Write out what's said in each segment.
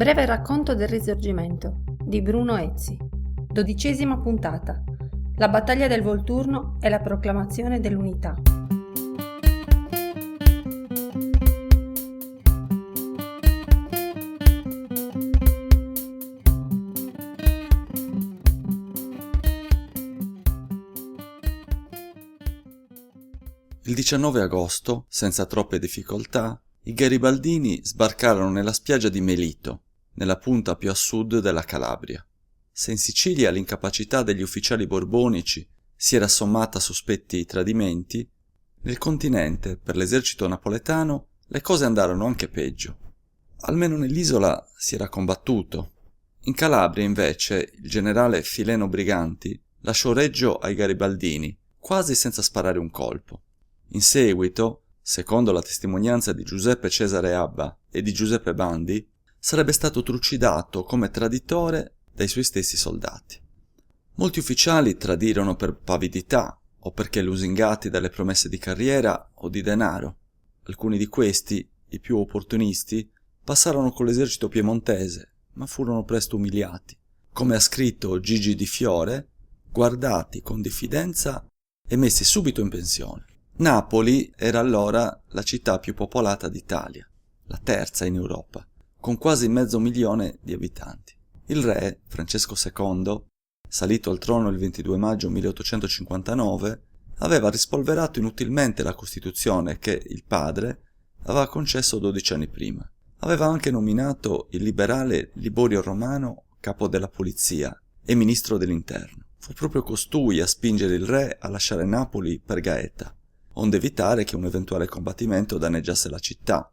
Breve racconto del Risorgimento di Bruno Ezzi. 12ª puntata. La battaglia del Volturno e la proclamazione dell'unità. Il 19 agosto, senza troppe difficoltà, i garibaldini sbarcarono nella spiaggia di Melito, nella punta più a sud della Calabria. Se in Sicilia l'incapacità degli ufficiali borbonici si era sommata a sospetti tradimenti, nel continente, per l'esercito napoletano, le cose andarono anche peggio. Almeno nell'isola si era combattuto. In Calabria, invece, il generale Fileno Briganti lasciò Reggio ai garibaldini, quasi senza sparare un colpo. In seguito, secondo la testimonianza di Giuseppe Cesare Abba e di Giuseppe Bandi, sarebbe stato trucidato come traditore dai suoi stessi soldati. Molti ufficiali tradirono per pavidità o perché lusingati dalle promesse di carriera o di denaro. Alcuni di questi, i più opportunisti, passarono con l'esercito piemontese, ma furono presto umiliati. Come ha scritto Gigi Di Fiore, guardati con diffidenza e messi subito in pensione. Napoli era allora la città più popolata d'Italia, la terza in Europa, con quasi 500.000 di abitanti. Il re, Francesco II, salito al trono il 22 maggio 1859, aveva rispolverato inutilmente la Costituzione che il padre aveva concesso 12 anni prima. Aveva anche nominato il liberale Liborio Romano capo della polizia e ministro dell'interno. Fu proprio costui a spingere il re a lasciare Napoli per Gaeta, onde evitare che un eventuale combattimento danneggiasse la città.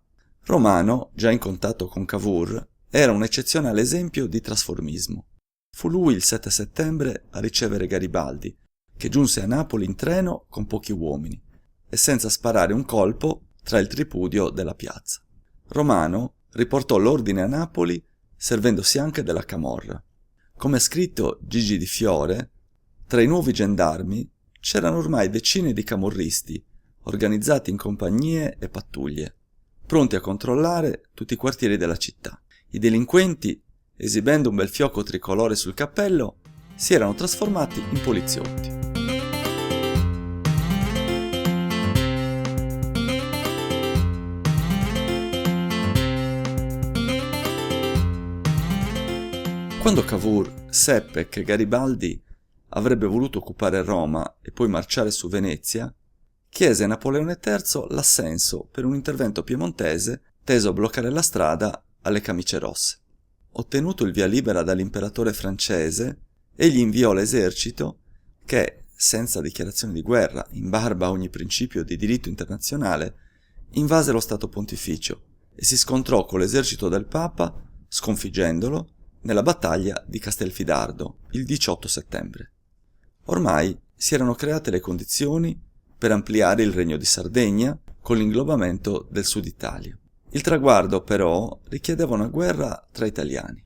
Romano, già in contatto con Cavour, era un'eccezione all'esempio di trasformismo. Fu lui il 7 settembre a ricevere Garibaldi, che giunse a Napoli in treno con pochi uomini e senza sparare un colpo tra il tripudio della piazza. Romano riportò l'ordine a Napoli servendosi anche della camorra. Come ha scritto Gigi Di Fiore, tra i nuovi gendarmi c'erano ormai decine di camorristi, organizzati in compagnie e pattuglie, pronti a controllare tutti i quartieri della città. I delinquenti, esibendo un bel fiocco tricolore sul cappello, si erano trasformati in poliziotti. Quando Cavour seppe che Garibaldi avrebbe voluto occupare Roma e poi marciare su Venezia, chiese a Napoleone III l'assenso per un intervento piemontese teso a bloccare la strada alle Camicie Rosse. Ottenuto il via libera dall'imperatore francese, egli inviò l'esercito che, senza dichiarazione di guerra, in barba a ogni principio di diritto internazionale, invase lo Stato Pontificio e si scontrò con l'esercito del Papa, sconfiggendolo, nella battaglia di Castelfidardo il 18 settembre. Ormai si erano create le condizioni per ampliare il Regno di Sardegna con l'inglobamento del Sud Italia. Il traguardo, però, richiedeva una guerra tra italiani.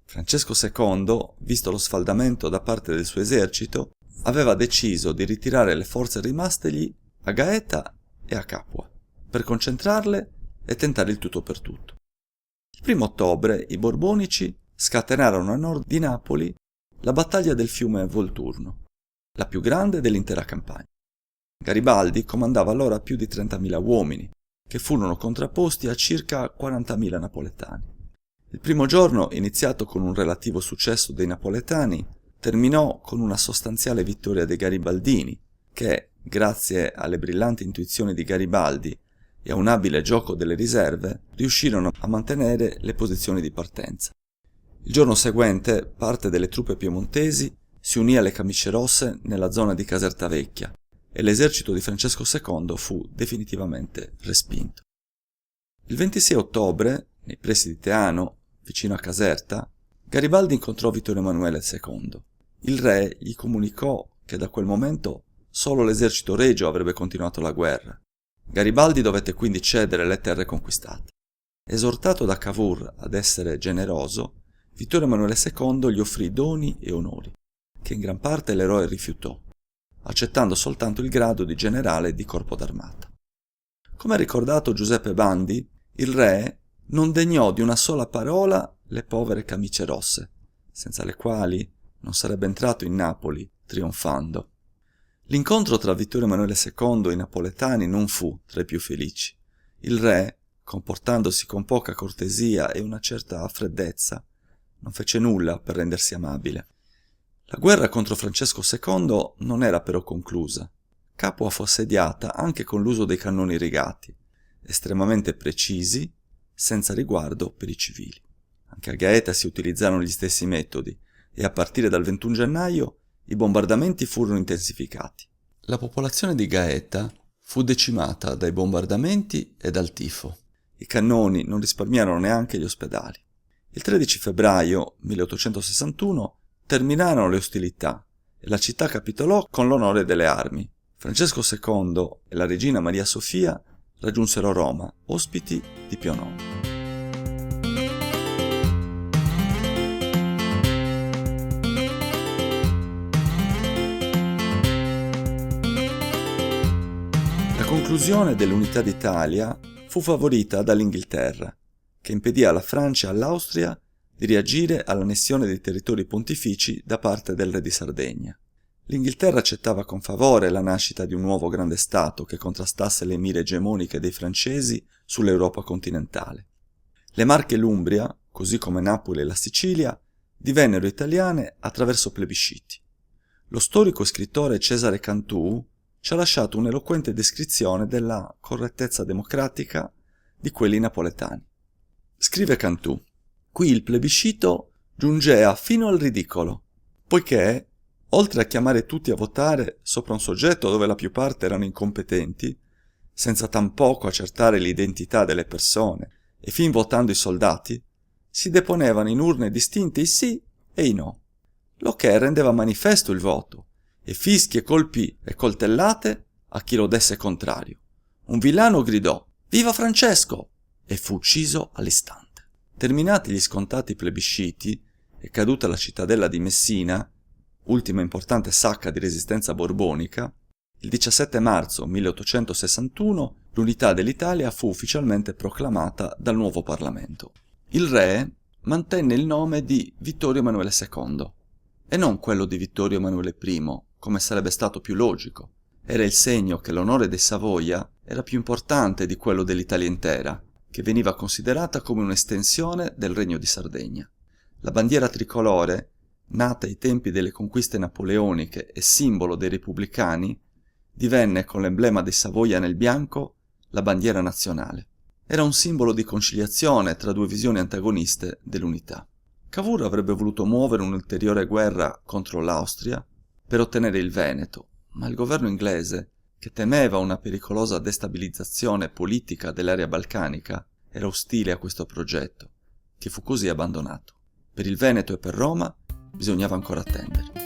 Francesco II, visto lo sfaldamento da parte del suo esercito, aveva deciso di ritirare le forze rimastegli a Gaeta e a Capua, per concentrarle e tentare il tutto per tutto. Il 1 ottobre i borbonici scatenarono a nord di Napoli la battaglia del fiume Volturno, la più grande dell'intera campagna. Garibaldi comandava allora più di 30.000 uomini, che furono contrapposti a circa 40.000 napoletani. Il primo giorno, iniziato con un relativo successo dei napoletani, terminò con una sostanziale vittoria dei garibaldini, che, grazie alle brillanti intuizioni di Garibaldi e a un abile gioco delle riserve, riuscirono a mantenere le posizioni di partenza. Il giorno seguente, parte delle truppe piemontesi si unì alle Camicie Rosse nella zona di Caserta Vecchia e l'esercito di Francesco II fu definitivamente respinto. Il 26 ottobre, nei pressi di Teano, vicino a Caserta, Garibaldi incontrò Vittorio Emanuele II. Il re gli comunicò che da quel momento solo l'esercito regio avrebbe continuato la guerra. Garibaldi dovette quindi cedere le terre conquistate. Esortato da Cavour ad essere generoso, Vittorio Emanuele II gli offrì doni e onori, che in gran parte l'eroe rifiutò, accettando soltanto il grado di generale di corpo d'armata. Come ha ricordato Giuseppe Bandi, il re non degnò di una sola parola le povere camicie rosse, senza le quali non sarebbe entrato in Napoli trionfando. L'incontro tra Vittorio Emanuele II e i napoletani non fu tra i più felici. Il re, comportandosi con poca cortesia e una certa freddezza, non fece nulla per rendersi amabile. La guerra contro Francesco II non era però conclusa. Capua fu assediata anche con l'uso dei cannoni rigati, estremamente precisi, senza riguardo per i civili. Anche a Gaeta si utilizzarono gli stessi metodi e a partire dal 21 gennaio i bombardamenti furono intensificati. La popolazione di Gaeta fu decimata dai bombardamenti e dal tifo. I cannoni non risparmiarono neanche gli ospedali. Il 13 febbraio 1861 terminarono le ostilità e la città capitolò con l'onore delle armi. Francesco II e la regina Maria Sofia raggiunsero Roma, ospiti di Pio IX. La conclusione dell'unità d'Italia fu favorita dall'Inghilterra, che impedì alla Francia e all'Austria di reagire all'annessione dei territori pontifici da parte del re di Sardegna. L'Inghilterra accettava con favore la nascita di un nuovo grande stato che contrastasse le mire egemoniche dei francesi sull'Europa continentale. Le Marche e l'Umbria, così come Napoli e la Sicilia, divennero italiane attraverso plebisciti. Lo storico e scrittore Cesare Cantù ci ha lasciato un'eloquente descrizione della correttezza democratica di quelli napoletani. Scrive Cantù: «Qui il plebiscito giungea fino al ridicolo, poiché, oltre a chiamare tutti a votare sopra un soggetto dove la più parte erano incompetenti, senza tampoco accertare l'identità delle persone e fin votando i soldati, si deponevano in urne distinte i sì e i no, lo che rendeva manifesto il voto, e fischi e colpi e coltellate a chi lo desse contrario. Un villano gridò: «Viva Francesco!» e fu ucciso all'istante. Terminati gli scontati plebisciti e caduta la cittadella di Messina, ultima importante sacca di resistenza borbonica, il 17 marzo 1861 l'unità dell'Italia fu ufficialmente proclamata dal nuovo Parlamento. Il re mantenne il nome di Vittorio Emanuele II e non quello di Vittorio Emanuele I, come sarebbe stato più logico. Era il segno che l'onore dei Savoia era più importante di quello dell'Italia intera, che veniva considerata come un'estensione del Regno di Sardegna. La bandiera tricolore, nata ai tempi delle conquiste napoleoniche e simbolo dei repubblicani, divenne con l'emblema dei Savoia nel bianco la bandiera nazionale. Era un simbolo di conciliazione tra due visioni antagoniste dell'unità. Cavour avrebbe voluto muovere un'ulteriore guerra contro l'Austria per ottenere il Veneto, ma il governo inglese, che temeva una pericolosa destabilizzazione politica dell'area balcanica, era ostile a questo progetto, che fu così abbandonato. Per il Veneto e per Roma bisognava ancora attendere.